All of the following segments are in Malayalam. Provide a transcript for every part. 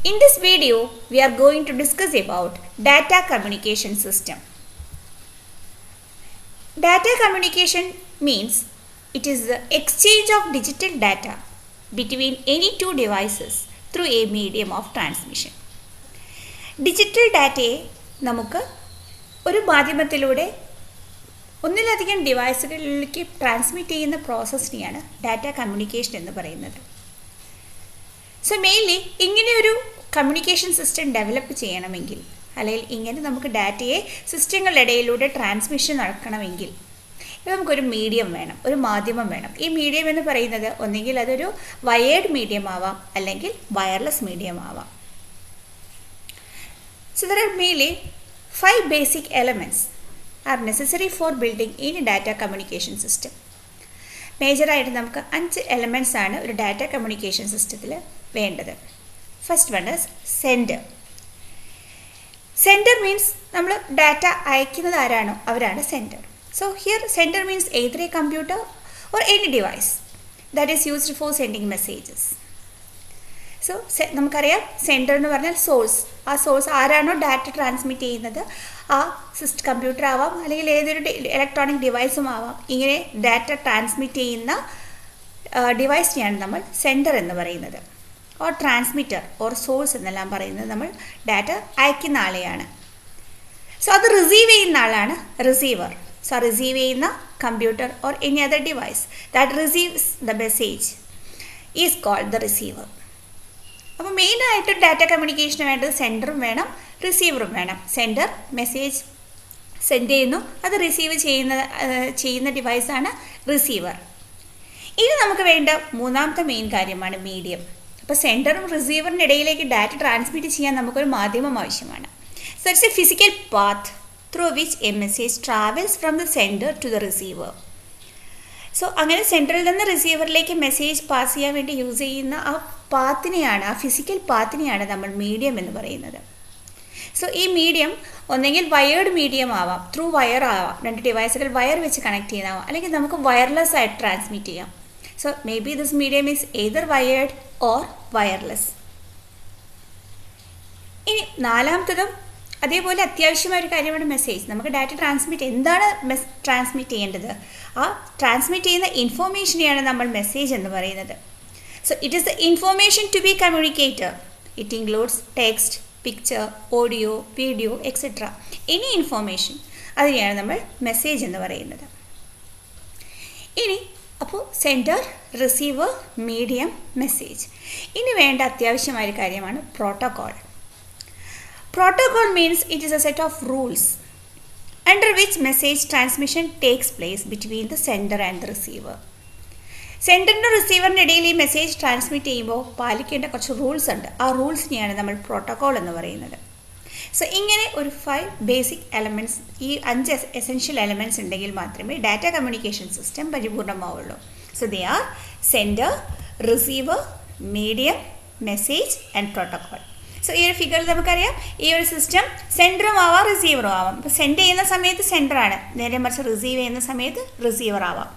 In this video, we are going to discuss about data communication system. Data communication means it is the exchange of digital data between any two devices through a medium of transmission. Digital ഡാറ്റയെ നമുക്ക് ഒരു മാധ്യമത്തിലൂടെ ഒന്നിലധികം ഡിവൈസുകളിലേക്ക് ട്രാൻസ്മിറ്റ് ചെയ്യുന്ന പ്രോസസ്സിനെയാണ് ഡാറ്റ കമ്മ്യൂണിക്കേഷൻ എന്ന് പറയുന്നത്. സോ മെയിൻലി ഇങ്ങനെയൊരു കമ്മ്യൂണിക്കേഷൻ സിസ്റ്റം ഡെവലപ്പ് ചെയ്യണമെങ്കിൽ അല്ലെങ്കിൽ ഇങ്ങനെ നമുക്ക് ഡാറ്റയെ സിസ്റ്റങ്ങളുടെ ഇടയിലൂടെ ട്രാൻസ്മിഷൻ നടക്കണമെങ്കിൽ നമുക്കൊരു മീഡിയം വേണം, ഒരു മാധ്യമം വേണം. ഈ മീഡിയം എന്ന് പറയുന്നത് ഒന്നുകിൽ അതൊരു വയേർഡ് മീഡിയം ആവാം അല്ലെങ്കിൽ വയർലെസ് മീഡിയം ആവാം. So there are mainly 5 basic elements are necessary for building any data communication system. മേജറായിട്ട് നമുക്ക് 5 എലമെൻറ്റ്സ് ആണ് ഒരു ഡാറ്റ കമ്മ്യൂണിക്കേഷൻ സിസ്റ്റത്തിൽ വേണ്ടത്. First one is sender. Sender means നമ്മൾ ഡാറ്റ അയക്കുന്നത് ആരാണോ അവരാണ് sender. So here sender means either A computer or any device that is used for sending messages. So നമുക്കറിയാം സെൻഡർ എന്ന് പറഞ്ഞാൽ സോഴ്സ്. ആ സോഴ്സ് ആരാണോ ഡാറ്റ ട്രാൻസ്മിറ്റ് ചെയ്യുന്നത് ആ കമ്പ്യൂട്ടർ ആവാം അല്ലെങ്കിൽ ഏതൊരു ഇലക്ട്രോണിക് ഡിവൈസും ആവാം. ഇങ്ങനെ ഡാറ്റ ട്രാൻസ്മിറ്റ് ചെയ്യുന്ന ഡിവൈസിനെയാണ് നമ്മൾ സെൻഡർ എന്ന് പറയുന്നത്. ഓർ ട്രാൻസ്മിറ്റർ ഓർ സോഴ്സ് എന്നെല്ലാം പറയുന്നത് നമ്മൾ ഡാറ്റ അയക്കുന്ന ആളെയാണ്. സോ അത് റിസീവ് ചെയ്യുന്ന ആളാണ് റിസീവർ. സോ റിസീവ് ചെയ്യുന്ന computer or any other device that receives the message is called the receiver. അപ്പോൾ മെയിനായിട്ട് ഡാറ്റ കമ്മ്യൂണിക്കേഷന് വേണ്ടത് സെൻഡറും വേണം റിസീവറും വേണം. സെൻഡർ മെസ്സേജ് സെൻഡ് ചെയ്യുന്നു, അത് റിസീവ് ചെയ്യുന്ന ഡിവൈസാണ് റിസീവർ. ഇനി നമുക്ക് വേണ്ട മൂന്നാമത്തെ മെയിൻ കാര്യമാണ് മീഡിയം. അപ്പോൾ സെൻഡറും റിസീവറിൻ്റെ ഇടയിലേക്ക് ഡാറ്റ ട്രാൻസ്മിറ്റ് ചെയ്യാൻ നമുക്കൊരു മാധ്യമം ആവശ്യമാണ്. So it's a physical path through which a message travels from the sender to the receiver. So അങ്ങനെ സെൻറ്ററിൽ നിന്ന് റിസീവറിലേക്ക് മെസ്സേജ് പാസ് ചെയ്യാൻ വേണ്ടി യൂസ് ചെയ്യുന്ന ആ ഫിസിക്കൽ പാത്തിനെയാണ് നമ്മൾ മീഡിയം എന്ന് പറയുന്നത്. സോ ഈ മീഡിയം ഒന്നെങ്കിൽ വയേർഡ് മീഡിയം ആവാം, ത്രൂ വയർ ആവാം, രണ്ട് ഡിവൈസുകൾ വയർ വെച്ച് കണക്ട് ചെയ്യുന്നതാവാം, അല്ലെങ്കിൽ നമുക്ക് വയർലെസ് ആയിട്ട് ട്രാൻസ്മിറ്റ് ചെയ്യാം. So may be this medium is either wired or wireless. ഇനി നാലാമത്തതും അതേപോലെ അത്യാവശ്യമായ ഒരു കാര്യമാണ് മെസ്സേജ്. നമുക്ക് ഡാറ്റ എന്താണ് ട്രാൻസ്മിറ്റ് ചെയ്യേണ്ടത്? ആ ട്രാൻസ്മിറ്റ് ചെയ്യുന്ന ഇൻഫോർമേഷനെയാണ് നമ്മൾ മെസ്സേജ് എന്ന് പറയുന്നത്. So it is the information to be communicated. It includes text, picture, audio, video etcetera. Any information അതിനെയാണ് നമ്മൾ മെസ്സേജ് എന്ന് പറയുന്നത്. ഇനി അപ്പോൾ സെൻഡർ, റിസീവർ, മീഡിയം, മെസ്സേജ്. ഇനി വേണ്ട അത്യാവശ്യമായ ഒരു കാര്യമാണ് protocol. Protocol means it is a set of rules under which message transmission takes place between the sender and the receiver. സെൻഡറിനും റിസീവറിൻ്റെ ഇടയിൽ ഈ മെസ്സേജ് ട്രാൻസ്മിറ്റ് ചെയ്യുമ്പോൾ പാലിക്കേണ്ട കുറച്ച് റൂൾസ് ഉണ്ട്. ആ റൂൾസിനെയാണ് നമ്മൾ പ്രോട്ടോകോൾ എന്ന് പറയുന്നത്. സോ ഇങ്ങനെ ഒരു 5 ബേസിക് എലമെൻറ്റ്സ്, ഈ 5 എസെൻഷ്യൽ എലമെൻറ്റ്സ് ഉണ്ടെങ്കിൽ മാത്രമേ ഡാറ്റ കമ്മ്യൂണിക്കേഷൻ സിസ്റ്റം പരിപൂർണമാവുള്ളൂ. So they are sender, receiver, medium, message and protocol. So ഈ ഒരു ഫിഗറിൽ നമുക്കറിയാം ഈ ഒരു സിസ്റ്റം സെൻഡറും ആവാം റിസീവറും ആവാം. ഇപ്പോൾ സെൻഡ് ചെയ്യുന്ന സമയത്ത് സെൻഡറാണ്, നേരെ മറിച്ച് റിസീവ് ചെയ്യുന്ന സമയത്ത് റിസീവർ ആവാം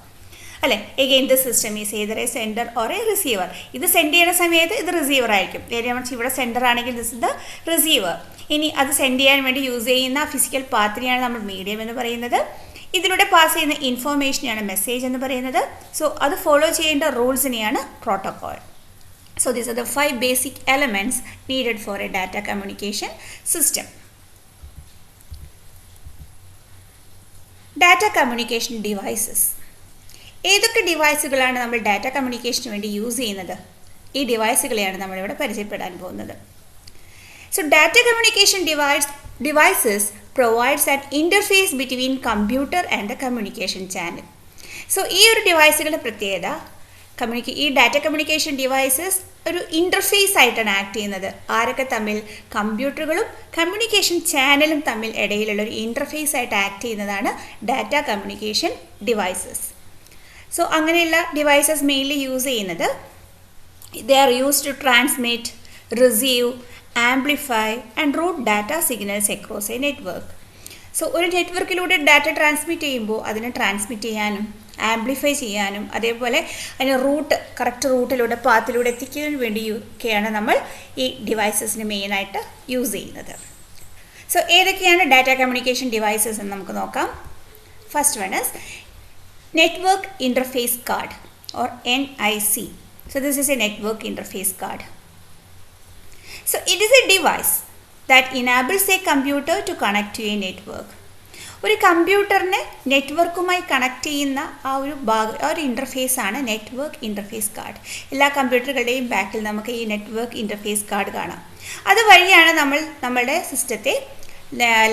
അല്ലേ. Again the system is either A sender or A receiver. ഇത് സെൻഡ് ചെയ്യുന്ന സമയത്ത് ഇത് റിസീവർ ആയിരിക്കും, നേരെ മറിച്ച് ഇവിടെ സെൻഡർ ആണെങ്കിൽ ദിസ് ഇസ് ദ റിസീവർ. ഇനി അത് സെൻഡ് ചെയ്യാൻ വേണ്ടി യൂസ് ചെയ്യുന്ന ഫിസിക്കൽ പാത്തിനെയാണ് നമ്മൾ മീഡിയം എന്ന് പറയുന്നത്. ഇതിലൂടെ പാസ് ചെയ്യുന്ന ഇൻഫോർമേഷനെയാണ് മെസ്സേജ് എന്ന് പറയുന്നത്. സോ അത് ഫോളോ ചെയ്യേണ്ട റൂൾസിനെയാണ് protocol. So these are the 5 basic elements needed for a data communication system. Data communication devices. ഏതൊക്കെ ഡിവൈസുകളാണ് നമ്മൾ ഡാറ്റ കമ്മ്യൂണിക്കേഷന് വേണ്ടി യൂസ് ചെയ്യുന്നത്? ഈ ഡിവൈസുകളെയാണ് നമ്മളിവിടെ പരിചയപ്പെടാൻ പോകുന്നത്. So data communication devices provides an interface between computer and the communication channel. So ഈ ഒരു ഡിവൈസുകളുടെ പ്രത്യേകത, ഈ ഡാറ്റ കമ്മ്യൂണിക്കേഷൻ ഡിവൈസസ് ഒരു ഇൻ്റർഫേസ് ആയിട്ടാണ് ആക്ട് ചെയ്യുന്നത്. ആരൊക്കെ തമ്മിൽ? കമ്പ്യൂട്ടറുകളും കമ്മ്യൂണിക്കേഷൻ ചാനലും തമ്മിൽ ഇടയിലുള്ള ഒരു ഇൻ്റർഫേസ് ആയിട്ട് ആക്ട് ചെയ്യുന്നതാണ് ഡാറ്റ കമ്മ്യൂണിക്കേഷൻ ഡിവൈസസ്. സോ അങ്ങനെയുള്ള ഡിവൈസസ് മെയിൻലി യൂസ് ചെയ്യുന്നത്, they are used to transmit, receive, amplify and route data signals across a network. So ഒരു നെറ്റ്വർക്കിലൂടെ ഡാറ്റ ട്രാൻസ്മിറ്റ് ചെയ്യുമ്പോൾ അതിനെ ട്രാൻസ്മിറ്റ് ചെയ്യാനും ആംപ്ലിഫൈ ചെയ്യാനും അതേപോലെ അതിന് കറക്റ്റ് റൂട്ടിലൂടെ പാത്തിലൂടെ എത്തിക്കുന്നതിന് വേണ്ടിയൊക്കെയാണ് നമ്മൾ ഈ ഡിവൈസസിന് മെയിനായിട്ട് യൂസ് ചെയ്യുന്നത്. സോ ഏതൊക്കെയാണ് ഡാറ്റ കമ്മ്യൂണിക്കേഷൻ ഡിവൈസസ് എന്ന് നമുക്ക് നോക്കാം. First one is network interface card or NIC. So this is a network interface card. So it is a device that enables a computer to connect to a network. ഒരു കമ്പ്യൂട്ടറിനെ നെറ്റ്വർക്കുമായി കണക്ട് ചെയ്യുന്ന ആ ഒരു ഇൻ്റർഫേസ് ആണ് നെറ്റ്വർക്ക് ഇൻ്റർഫേസ് കാർഡ്. എല്ലാ കമ്പ്യൂട്ടറുകളുടെയും ബാക്കിൽ നമുക്ക് ഈ നെറ്റ്വർക്ക് ഇൻ്റർഫേസ് കാർഡ് കാണാം. അതുവഴിയാണ് നമ്മളുടെ സിസ്റ്റത്തെ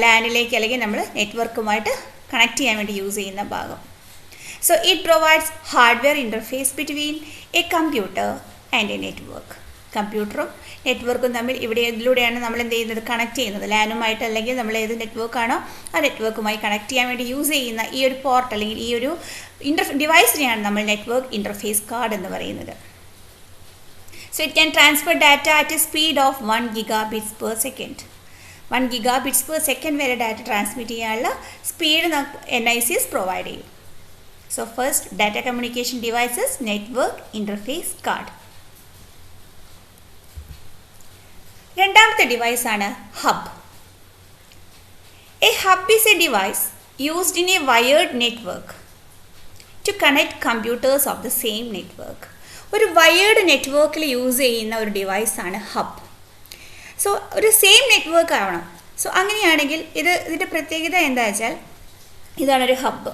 ലാനിലേക്ക് അല്ലെങ്കിൽ നമ്മൾ നെറ്റ്വർക്കുമായിട്ട് കണക്ട് ചെയ്യാൻ വേണ്ടി യൂസ് ചെയ്യുന്ന ഭാഗം. So it provides hardware interface between a computer and a network. കമ്പ്യൂട്ടറും നെറ്റ്വർക്കും തമ്മിൽ ഇതിലൂടെയാണ് നമ്മൾ എന്ത് ചെയ്യുന്നത്, കണക്ട് ചെയ്യുന്നത്. ലാനുമായിട്ട് അല്ലെങ്കിൽ നമ്മൾ ഏത് നെറ്റ്വർക്കാണോ ആ നെറ്റ്വർക്കുമായി കണക്ട് ചെയ്യാൻ വേണ്ടി യൂസ് ചെയ്യുന്ന ഈ ഒരു പോർട്ട് അല്ലെങ്കിൽ ഈ ഒരു ഡിവൈസിനെയാണ് നമ്മൾ നെറ്റ്വർക്ക് ഇൻ്റർഫേസ് കാർഡ് എന്ന് പറയുന്നത്. So it can transfer data at a speed of 1 gigabits per second. 1 gigabits per second വരെ ഡാറ്റ ട്രാൻസ്മിറ്റ് ചെയ്യാനുള്ള സ്പീഡ് NICs പ്രൊവൈഡ് ചെയ്യും. So first, data communication devices, network interface card. രണ്ടാമത്തെ ഡിവൈസ് ആണ് hub. A hub is a device used in a wired network to connect computers of the same network. ഒരു വയേർഡ് നെറ്റ്വർക്കിൽ യൂസ് ചെയ്യുന്ന ഒരു ഡിവൈസ് ആണ് ഹബ്. സോ ഒരു സെയിം നെറ്റ്വർക്ക് ആവണം. സോ അങ്ങനെയാണെങ്കിൽ ഇതിൻ്റെ പ്രത്യേകത എന്താ വെച്ചാൽ ഇതാണൊരു ഹബ്ബ്.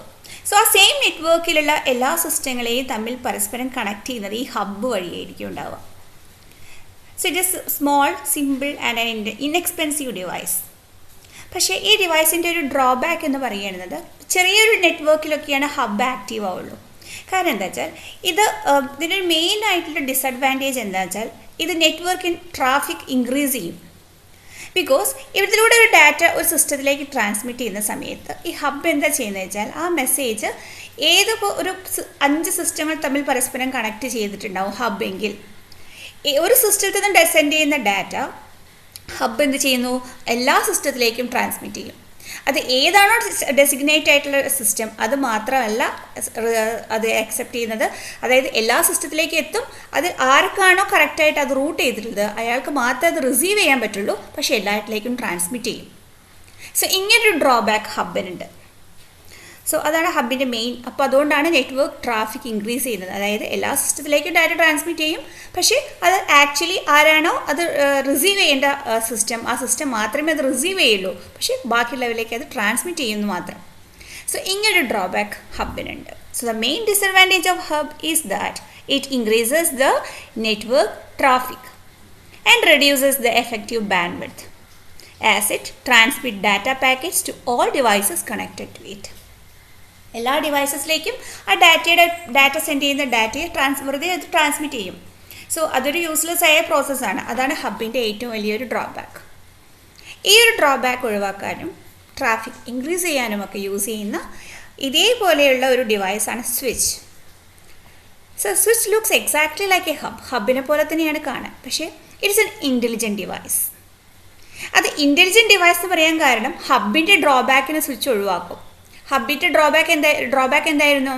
സോ ആ സെയിം നെറ്റ്വർക്കിലുള്ള എല്ലാ സിസ്റ്റങ്ങളെയും തമ്മിൽ പരസ്പരം കണക്ട് ചെയ്യുന്നത് ഈ ഹബ്ബ് വഴിയായിരിക്കും ഉണ്ടാവുക. So it is small, simple and an inexpensive device. പക്ഷേ ഈ ഡിവൈസിൻ്റെ ഒരു ഡ്രോബാക്ക് എന്ന് പറയുന്നത് ചെറിയൊരു നെറ്റ്വർക്കിലൊക്കെയാണ് ഹബ്ബ് ആക്റ്റീവ് ആവുള്ളൂ. കാരണം എന്താ വെച്ചാൽ ഇതിൻ്റെ മെയിൻ ആയിട്ടുള്ള ഡിസഡ്വാൻറ്റേജ് എന്താ വെച്ചാൽ ഇത് നെറ്റ്വർക്കിൻ ട്രാഫിക് ഇൻക്രീസ് ചെയ്യും. ബിക്കോസ് ഇതിലൂടെ ഒരു ഡാറ്റ ഒരു സിസ്റ്റത്തിലേക്ക് ട്രാൻസ്മിറ്റ് ചെയ്യുന്ന സമയത്ത് ഈ ഹബ്ബ് എന്താ ചെയ്യുന്നത് വെച്ചാൽ ആ മെസ്സേജ് ഒരു 5 സിസ്റ്റങ്ങൾ തമ്മിൽ പരസ്പരം കണക്ട് ചെയ്തിട്ടുണ്ടാവും ഹബ്ബെങ്കിൽ. ഒരു സിസ്റ്റത്തിൽ നിന്ന് സെൻഡ് ചെയ്യുന്ന ഡാറ്റ ഹബ്ബ് എന്ത് ചെയ്യുന്നു, എല്ലാ സിസ്റ്റത്തിലേക്കും ട്രാൻസ്മിറ്റ് ചെയ്യും. അത് ഏതാണോ ഡെസിഗ്നേറ്റ് ആയിട്ടുള്ള സിസ്റ്റം അത് മാത്രമല്ല അത് അക്സെപ്റ്റ് ചെയ്യുന്നത്, അതായത് എല്ലാ സിസ്റ്റത്തിലേക്ക് എത്തും. അത് ആർക്കാണോ കറക്റ്റായിട്ട് അത് റൂട്ട് ചെയ്തിട്ടുള്ളത് അയാൾക്ക് മാത്രമേ അത് റിസീവ് ചെയ്യാൻ പറ്റുള്ളൂ, പക്ഷേ എല്ലാറ്റിലേക്കും ട്രാൻസ്മിറ്റ് ചെയ്യും. സോ ഇങ്ങനൊരു ഡ്രോബാക്ക് ഹബ്ബിനുണ്ട്. സോ അതാണ് ഹബ്ബിൻ്റെ മെയിൻ. അപ്പോൾ അതുകൊണ്ടാണ് നെറ്റ്വർക്ക് ട്രാഫിക് ഇൻക്രീസ് ചെയ്യുന്നത്. അതായത് എല്ലാ സിസ്റ്റത്തിലേക്കും ഡാറ്റ ട്രാൻസ്മിറ്റ് ചെയ്യും, പക്ഷേ അത് ആക്ച്വലി ആരാണോ അത് റിസീവ് ചെയ്യേണ്ട സിസ്റ്റം ആ സിസ്റ്റം മാത്രമേ അത് റിസീവ് ചെയ്യുള്ളൂ, പക്ഷേ ബാക്കി ലെവലിലേക്ക് അത് ട്രാൻസ്മിറ്റ് ചെയ്യുന്നു മാത്രം. സോ ഇങ്ങനൊരു ഡ്രോബാക്ക് ഹബ്ബിനുണ്ട്. So the main disadvantage of hub is that it increases the network traffic and reduces the effective bandwidth as it transmit data packets to all devices connected to it. എല്ലാ ഡിവൈസസിലേക്കും ആ ഡാറ്റ സെൻഡ് ചെയ്യുന്ന ഡാറ്റയെ വെറുതെ അത് ട്രാൻസ്മിറ്റ് ചെയ്യും. സോ അതൊരു യൂസ്ലെസ് ആയ പ്രോസസ്സാണ്. അതാണ് ഹബ്ബിൻ്റെ ഏറ്റവും വലിയൊരു ഡ്രോബാക്ക്. ഈ ഒരു ഡ്രോബാക്ക് ഒഴിവാക്കാനും ട്രാഫിക് ഇൻക്രീസ് ചെയ്യാനും ഒക്കെ യൂസ് ചെയ്യുന്ന ഇതേപോലെയുള്ള ഒരു ഡിവൈസാണ് switch. So switch looks exactly like a hub. ഹബ്ബിനെ പോലെ തന്നെയാണ് കാണാൻ, പക്ഷേ ഇറ്റ്സ് എൻ ഇൻ്റലിജൻറ്റ് ഡിവൈസ്. അത് ഇൻ്റലിജൻറ്റ് ഡിവൈസ് എന്ന് പറയാൻ കാരണം ഹബ്ബിൻ്റെ ഡ്രോബാക്കിന് സ്വിച്ച് ഒഴിവാക്കും. ഹബ്ബിൻ്റെ ഡ്രോബാക്ക് എന്തായിരുന്നു,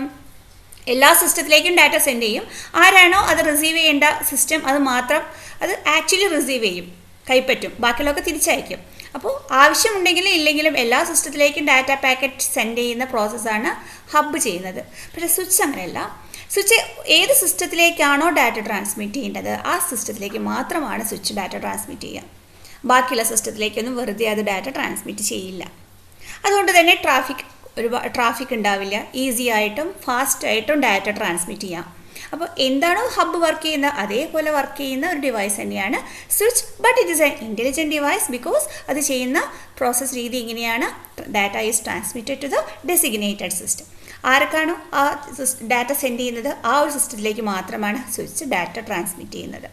എല്ലാ സിസ്റ്റത്തിലേക്കും ഡാറ്റ സെൻഡ് ചെയ്യും. ആരാണോ അത് റിസീവ് ചെയ്യേണ്ട സിസ്റ്റം അത് ആക്ച്വലി റിസീവ് ചെയ്യും, കൈപ്പറ്റും, ബാക്കിയുള്ളതൊക്കെ തിരിച്ചയക്കും. അപ്പോൾ ആവശ്യമുണ്ടെങ്കിലും ഇല്ലെങ്കിലും എല്ലാ സിസ്റ്റത്തിലേക്കും ഡാറ്റ പാക്കറ്റ് സെൻഡ് ചെയ്യുന്ന പ്രോസസ്സാണ് ഹബ്ബ് ചെയ്യുന്നത്. പക്ഷേ സ്വിച്ച് അങ്ങനെയല്ല. സ്വിച്ച് ഏത് സിസ്റ്റത്തിലേക്കാണോ ഡാറ്റ ട്രാൻസ്മിറ്റ് ചെയ്യേണ്ടത് ആ സിസ്റ്റത്തിലേക്ക് മാത്രമാണ് സ്വിച്ച് ഡാറ്റ ട്രാൻസ്മിറ്റ് ചെയ്യുക. ബാക്കിയുള്ള സിസ്റ്റത്തിലേക്കൊന്നും വെറുതെ അത് ഡാറ്റ ട്രാൻസ്മിറ്റ് ചെയ്യില്ല. അതുകൊണ്ട് തന്നെ ട്രാഫിക് ഉണ്ടാവില്ല. ഈസി ആയിട്ടും ഫാസ്റ്റായിട്ടും ഡാറ്റ ട്രാൻസ്മിറ്റ് ചെയ്യാം. അപ്പോൾ എന്താണോ ഹബ്ബ് വർക്ക് ചെയ്യുന്നത് അതേപോലെ വർക്ക് ചെയ്യുന്ന ഒരു ഡിവൈസ് തന്നെയാണ് switch. But it is an intelligent device because അത് ചെയ്യുന്ന പ്രോസസ് രീതി ഇങ്ങനെയാണ്. Data is transmitted to the designated system. ആർക്കാണോ ആ ഡാറ്റ സെൻഡ് ചെയ്യുന്നത് ആ ഒരു സിസ്റ്റത്തിലേക്ക് മാത്രമാണ് സ്വിച്ച് ഡാറ്റ ട്രാൻസ്മിറ്റ് ചെയ്യുന്നത്.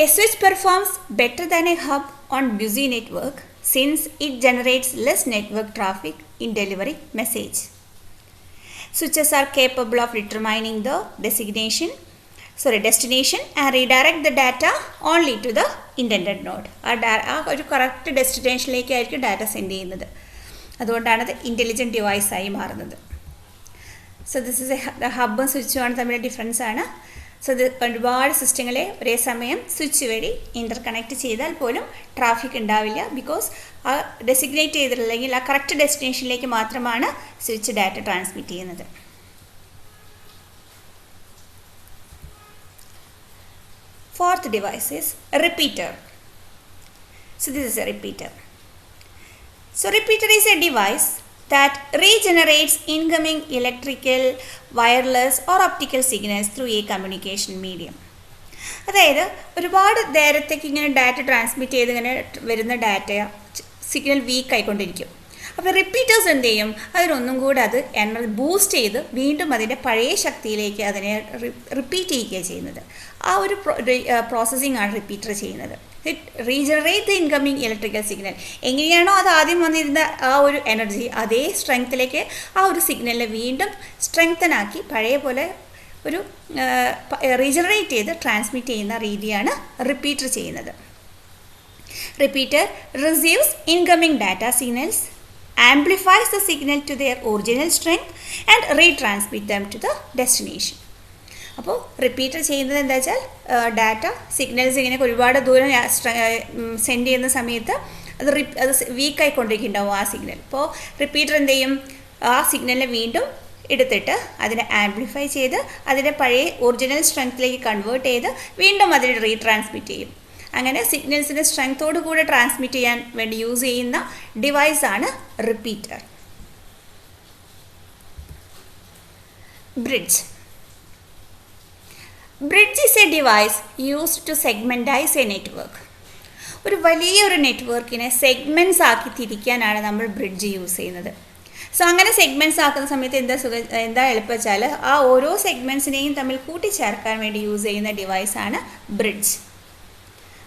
A switch performs better than a hub on busy network since it generates less network traffic in delivering message. Switches are capable of determining the destination and redirect the data only to the intended node. ആ ഒരു കറക്റ്റ് ഡെസ്റ്റിനേഷനിലേക്കായിരിക്കും ഡാറ്റ സെൻഡ് ചെയ്യുന്നത്. അതുകൊണ്ടാണ് അത് ഇൻ്റലിജൻറ്റ് ഡിവൈസായി മാറുന്നത്. സോ ദിസ് ഇസ് ഹബ്ബും സ്വിച്ചുമാണ് തമ്മിലുള്ള ഡിഫറൻസ് ആണ്. സോ ഇത് ഒരുപാട് സിസ്റ്റങ്ങളെ ഒരേ സമയം സ്വിച്ച് വഴി ഇൻ്റർകണക്ട് ചെയ്താൽ പോലും ട്രാഫിക് ഉണ്ടാവില്ല. ബിക്കോസ് ആ ഡെസിഗ്നേറ്റ് ചെയ്തിട്ടുള്ള അല്ലെങ്കിൽ ആ കറക്റ്റ് ഡെസ്റ്റിനേഷനിലേക്ക് മാത്രമാണ് സ്വിച്ച് ഡാറ്റ ട്രാൻസ്മിറ്റ് ചെയ്യുന്നത്. Fourth device is repeater. So this is a repeater. So repeater is a device that regenerates incoming electrical, wireless or optical signals through a communication medium. അതായത് ഒരുപാട് നേരത്തേക്ക് ഇങ്ങനെ ഡാറ്റ ട്രാൻസ്മിറ്റ് ചെയ്ത് ഇങ്ങനെ വരുന്ന ഡാറ്റ സിഗ്നൽ വീക്ക് ആയിക്കൊണ്ടിരിക്കും. അപ്പോൾ റിപ്പീറ്റേഴ്സ് എന്ത് ചെയ്യും, അതിനൊന്നും കൂടെ അത് എനർജി ബൂസ്റ്റ് ചെയ്ത് വീണ്ടും അതിൻ്റെ പഴയ ശക്തിയിലേക്ക് അതിനെ റിപ്പീറ്റ് ചെയ്യുകയാണ് ചെയ്യുന്നത്. ആ ഒരു പ്രോസസ്സിംഗ് ആണ് റിപ്പീറ്റർ ചെയ്യുന്നത്. It regenerate the incoming electrical signal. എങ്ങനെയാണോ അത് ആദ്യം വന്നിരുന്ന ആ ഒരു എനർജി അതേ സ്ട്രെങ്ത്തിലേക്ക് ആ ഒരു സിഗ്നലിനെ വീണ്ടും സ്ട്രെങ്തനാക്കി പഴയ പോലെ ഒരു റീജനറേറ്റ് ചെയ്ത് ട്രാൻസ്മിറ്റ് ചെയ്യുന്ന രീതിയാണ് റിപ്പീറ്റർ ചെയ്യുന്നത്. Repeater receives incoming data signals, amplifies the signal to their original strength and retransmit them to the destination. അപ്പോൾ റിപ്പീറ്റർ ചെയ്യുന്നത് എന്താ വെച്ചാൽ ഡാറ്റ സിഗ്നൽസ് ഇങ്ങനെ ഒരുപാട് ദൂരം സെൻഡ് ചെയ്യുന്ന സമയത്ത് അത് വീക്കായിക്കൊണ്ടിരിക്കുന്നുണ്ടാവും ആ സിഗ്നൽ. അപ്പോൾ റിപ്പീറ്റർ എന്ത് ചെയ്യും, ആ സിഗ്നലിനെ വീണ്ടും എടുത്തിട്ട് അതിനെ ആംപ്ലിഫൈ ചെയ്ത് അതിൻ്റെ പഴയ ഒറിജിനൽ സ്ട്രെങ്ത്തിലേക്ക് കൺവേർട്ട് ചെയ്ത് വീണ്ടും അതിനെ റീട്രാൻസ്മിറ്റ് ചെയ്യും. അങ്ങനെ സിഗ്നൽസിൻ്റെ സ്ട്രെങ്ത്തോടു കൂടെ ട്രാൻസ്മിറ്റ് ചെയ്യാൻ വേണ്ടി യൂസ് ചെയ്യുന്ന ഡിവൈസാണ് repeater. Bridge. Bridge is a device used to segmentise a network. ഒരു വലിയൊരു നെറ്റ്വർക്കിനെ സെഗ്മെൻറ്റ്സ് ആക്കി തിരിക്കാനാണ് നമ്മൾ ബ്രിഡ്ജ് യൂസ് ചെയ്യുന്നത്. സോ അങ്ങനെ സെഗ്മെൻറ്റ്സ് ആക്കുന്ന സമയത്ത് എന്താ എളുപ്പം വെച്ചാൽ ആ ഓരോ സെഗ്മെൻറ്റ്സിനെയും തമ്മിൽ കൂട്ടിച്ചേർക്കാൻ വേണ്ടി യൂസ് ചെയ്യുന്ന ഡിവൈസാണ് ബ്രിഡ്ജ്.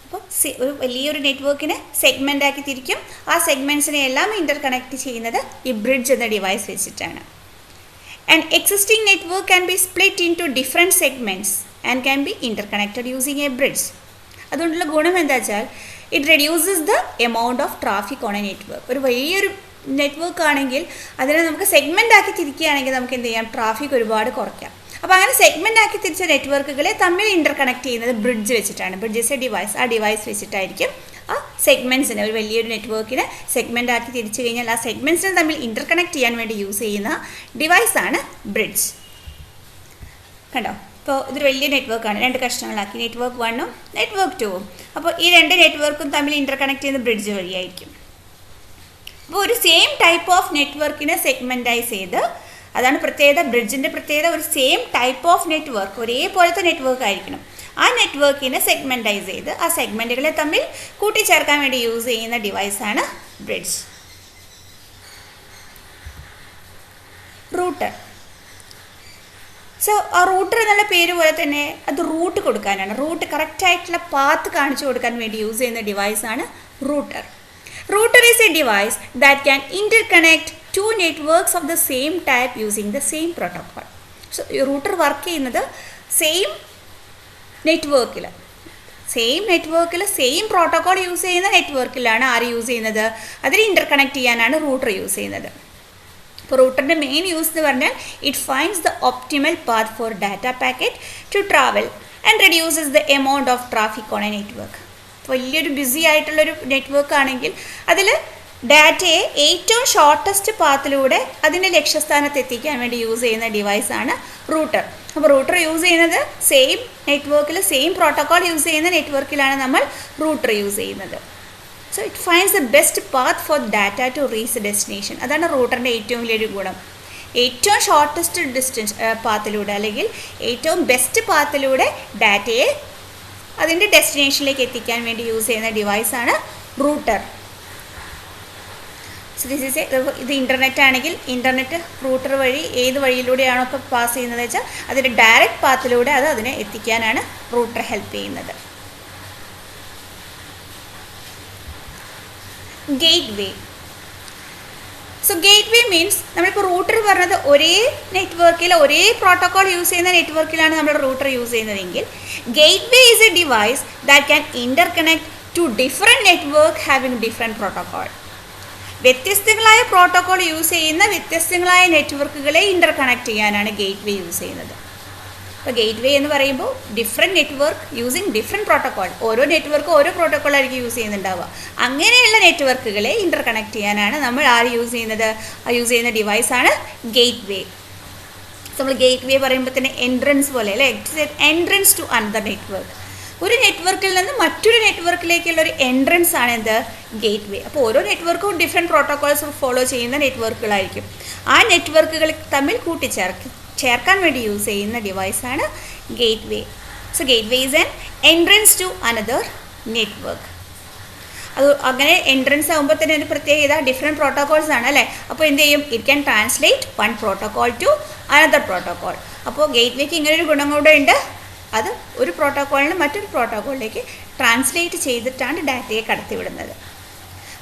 അപ്പോൾ ഒരു വലിയൊരു നെറ്റ്വർക്കിനെ സെഗ്മെൻ്റ് ആക്കി തിരിക്കും. ആ സെഗ്മെൻറ്റ്സിനെ എല്ലാം ഇൻ്റർകണക്ട് ചെയ്യുന്നത് ഈ ബ്രിഡ്ജ് എന്ന ഡിവൈസ് വെച്ചിട്ടാണ്. And existing network can be split into different segments and can be interconnected using a bridge. അതുകൊണ്ടുള്ള ഗുണം എന്താ വെച്ചാൽ it reduces the amount of traffic on a network. ഒരു വലിയൊരു നെറ്റ്വർക്ക് ആണെങ്കിൽ അതിനെ നമുക്ക് സെഗ്മെൻ്റ് ആക്കി തിരിക്കുകയാണെങ്കിൽ നമുക്ക് എന്ത് ചെയ്യാം, ട്രാഫിക് ഒരുപാട് കുറയ്ക്കാം. അപ്പോൾ അങ്ങനെ സെഗ്മെൻ്റ് ആക്കി തിരിച്ച നെറ്റ്വർക്കുകളെ തമ്മിൽ ഇൻ്റർകണക്ട് ചെയ്യുന്നത് ബ്രിഡ്ജ് വെച്ചിട്ടാണ്. Bridge is A device. ആ ഡിവൈസ് വെച്ചിട്ടായിരിക്കും ആ സെഗ്മെൻറ്റ്സിനെ, ഒരു വലിയൊരു നെറ്റ്വർക്കിനെ സെഗ്മെൻ്റ് ആക്കി തിരിച്ചു കഴിഞ്ഞാൽ ആ സെഗ്മെൻറ്റ്സിനെ തമ്മിൽ ഇൻ്റർകണക്ട് ചെയ്യാൻ വേണ്ടി യൂസ് ചെയ്യുന്ന ഡിവൈസാണ് ബ്രിഡ്ജ്. കണ്ടോ, ഇപ്പോൾ ഇതൊരു വലിയ നെറ്റ്വർക്കാണ്, രണ്ട് കഷ്ണങ്ങളാക്കി, നെറ്റ്വർക്ക് 1ഉം നെറ്റ്വർക്ക് 2ഉം. അപ്പോൾ ഈ രണ്ട് നെറ്റ്വർക്കും തമ്മിൽ ഇൻ്റർകണക്ട് ചെയ്യുന്ന ബ്രിഡ്ജ് വഴിയായിരിക്കും. അപ്പോൾ ഒരു സെയിം ടൈപ്പ് ഓഫ് നെറ്റ്വർക്കിനെ സെഗ്മെൻറ്റൈസ് ചെയ്ത്, അതാണ് പ്രത്യേകത, ബ്രിഡ്ജിൻ്റെ പ്രത്യേകത. ഒരു സെയിം ടൈപ്പ് ഓഫ് നെറ്റ്വർക്ക്, ഒരേപോലത്തെ നെറ്റ്വർക്ക് ആയിരിക്കണം. ആ നെറ്റ്വർക്കിനെ സെഗ്മെൻറ്റൈസ് ചെയ്ത് ആ സെഗ്മെൻറ്റുകളെ തമ്മിൽ കൂട്ടിച്ചേർക്കാൻ വേണ്ടി യൂസ് ചെയ്യുന്ന ഡിവൈസാണ് ബ്രിഡ്ജ്. റൂട്ടർ. സോ ആ റൂട്ടർ എന്നുള്ള പേര് പോലെ തന്നെ അത് റൂട്ട് കൊടുക്കാനാണ്, റൂട്ട് കറക്റ്റായിട്ടുള്ള പാത്ത് കാണിച്ചു കൊടുക്കാൻ വേണ്ടി യൂസ് ചെയ്യുന്ന ഡിവൈസാണ് router. Router is a device that can interconnect two networks of the same type using the same protocol. So router work ചെയ്യുന്നത് സെയിം നെറ്റ്വർക്കിൽ സെയിം പ്രോട്ടോക്കോൾ യൂസ് ചെയ്യുന്ന നെറ്റ്വർക്കിലാണ് ആര് യൂസ് ചെയ്യുന്നത്, അതിൽ ഇൻ്റർകണക്ട് ചെയ്യാനാണ് റൂട്ടർ യൂസ് ചെയ്യുന്നത്. അപ്പോൾ റൂട്ടറിൻ്റെ മെയിൻ യൂസ് എന്ന് പറഞ്ഞാൽ it finds the optimal path for data packet to travel and reduces the amount of traffic on a network. വലിയൊരു ബിസി ആയിട്ടുള്ളൊരു നെറ്റ്വർക്ക് ആണെങ്കിൽ അതിൽ ഡാറ്റയെ ഏറ്റവും ഷോർട്ടസ്റ്റ് പാത്തിലൂടെ അതിൻ്റെ ലക്ഷ്യസ്ഥാനത്ത് എത്തിക്കാൻ വേണ്ടി യൂസ് ചെയ്യുന്ന ഡിവൈസാണ് റൂട്ടർ. അപ്പോൾ റൂട്ടർ യൂസ് ചെയ്യുന്നത് സെയിം നെറ്റ്വർക്കിൽ സെയിം പ്രോട്ടോക്കോൾ യൂസ് ചെയ്യുന്ന നെറ്റ്വർക്കിലാണ് നമ്മൾ റൂട്ടർ യൂസ് ചെയ്യുന്നത്. So it finds the best path for data to reach destination. അതാണ് റൂട്ടറിൻ്റെ ഏറ്റവും വലിയൊരു ഗുണം. ഏറ്റവും ഷോർട്ടസ്റ്റ് ഡിസ്റ്റൻസ് പാത്തിലൂടെ അല്ലെങ്കിൽ ഏറ്റവും ബെസ്റ്റ് പാത്തിലൂടെ ഡാറ്റയെ അതിൻ്റെ ഡെസ്റ്റിനേഷനിലേക്ക് എത്തിക്കാൻ വേണ്ടി യൂസ് ചെയ്യുന്ന ഡിവൈസാണ് റൂട്ടർ. സോ ദിസ് ഈസ് ഇത് ഇൻ്റർനെറ്റ് ആണെങ്കിൽ ഇൻ്റർനെറ്റ് റൂട്ടർ വഴി ഏത് വഴിയിലൂടെയാണോ ഇപ്പോൾ പാസ് ചെയ്യുന്നത് വെച്ചാൽ അതിൻ്റെ ഡയറക്റ്റ് പാത്തിലൂടെ അത് അതിനെ എത്തിക്കാനാണ് റൂട്ടർ ഹെൽപ്പ് ചെയ്യുന്നത്. Gateway. So gateway means നമ്മളിപ്പോൾ റൂട്ടർ പറഞ്ഞത് ഒരേ നെറ്റ്വർക്കിൽ ഒരേ പ്രോട്ടോക്കോൾ യൂസ് ചെയ്യുന്ന നെറ്റ്വർക്കിലാണ് നമ്മൾ റൂട്ടർ യൂസ് ചെയ്യുന്നതെങ്കിൽ gateway is a device that can interconnect to different network having different protocol. വ്യത്യസ്തങ്ങളായ പ്രോട്ടോകോൾ യൂസ് ചെയ്യുന്ന വ്യത്യസ്തങ്ങളായ നെറ്റ്വർക്കുകളെ ഇൻ്റർ കണക്ട് ചെയ്യാനാണ് ഗേറ്റ് വേ യൂസ് ചെയ്യുന്നത്. അപ്പോൾ ഗേറ്റ് വേ എന്ന് പറയുമ്പോൾ different network using different protocol. ഓരോ നെറ്റ്വർക്കും ഓരോ പ്രോട്ടോകോളായിരിക്കും യൂസ് ചെയ്യുന്നുണ്ടാവുക. അങ്ങനെയുള്ള നെറ്റ്വർക്കുകളെ ഇൻ്റർ കണക്ട് ചെയ്യാനാണ് നമ്മൾ യൂസ് ചെയ്യുന്നത്. യൂസ് ചെയ്യുന്ന ഡിവൈസാണ് ഗേറ്റ് വേ. നമ്മൾ ഗേറ്റ് വേ പറയുമ്പോൾ തന്നെ എൻട്രൻസ് പോലെ അല്ലേ, എൻട്രൻസ് ടു അനദർ നെറ്റ്വർക്ക്. ഒരു നെറ്റ്വർക്കിൽ നിന്ന് മറ്റൊരു നെറ്റ്വർക്കിലേക്കുള്ള ഒരു എൻട്രൻസ് ആണ് എന്ത്, ഗേറ്റ് വേ. അപ്പോൾ ഓരോ നെറ്റ്വർക്കും ഡിഫറെൻറ്റ് പ്രോട്ടോകോൾസ് ഫോളോ ചെയ്യുന്ന നെറ്റ്വർക്കുകളായിരിക്കും. ആ നെറ്റ്വർക്കുകൾ തമ്മിൽ ചേർക്കാൻ വേണ്ടി യൂസ് ചെയ്യുന്ന ഡിവൈസാണ് gateway. So gateway is an entrance to another network. അത് അങ്ങനെ എൻട്രൻസ് ആകുമ്പോൾ തന്നെ ഒരു പ്രത്യേകത ഡിഫറെൻറ്റ് പ്രോട്ടോകോൾസ് ആണ് അല്ലേ. അപ്പോൾ എന്ത് ചെയ്യും, it can translate one protocol to another protocol. അപ്പോൾ ഗേറ്റ് വേക്ക് ഇങ്ങനൊരു ഗുണം കൂടെ ഉണ്ട്. അത് ഒരു പ്രോട്ടോകോളിന് മറ്റൊരു പ്രോട്ടോകോളിലേക്ക് ട്രാൻസ്ലേറ്റ് ചെയ്തിട്ടാണ് ഡാറ്റയെ കടത്തിവിടുന്നത്.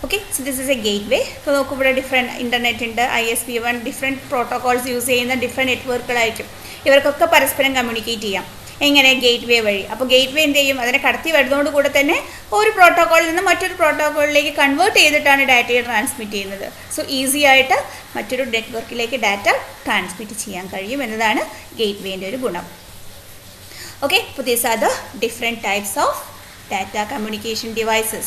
Okay, so this is a gateway. ഇപ്പോൾ നോക്കൂ, ഇവിടെ ഡിഫറെൻറ്റ് ഇൻ്റർനെറ്റ് ഉണ്ട്, ISP1, ഡിഫറെൻറ്റ് പ്രോട്ടോകോൾസ് യൂസ് ചെയ്യുന്ന ഡിഫറെൻറ്റ് നെറ്റ്വർക്കുകളായിരിക്കും. ഇവർക്കൊക്കെ പരസ്പരം കമ്മ്യൂണിക്കേറ്റ് ചെയ്യാം. എങ്ങനെ, ഗേറ്റ് വേ വഴി. അപ്പോൾ ഗേറ്റ് വേ എന്ത് ചെയ്യും, അതിനെ കടത്തി വരുന്നതോട് കൂടെ തന്നെ ഒരു പ്രോട്ടോകോളിൽ നിന്ന് മറ്റൊരു പ്രോട്ടോകോളിലേക്ക് കൺവേർട്ട് ചെയ്തിട്ടാണ് ഡാറ്റയെ ട്രാൻസ്മിറ്റ് ചെയ്യുന്നത്. സോ ഈസി ആയിട്ട് മറ്റൊരു നെറ്റ്വർക്കിലേക്ക് ഡാറ്റ ട്രാൻസ്മിറ്റ് ചെയ്യാൻ കഴിയും എന്നതാണ് ഗേറ്റ് വേൻ്റെ ഒരു ഗുണം. Okay, so these are the different types of data communication devices.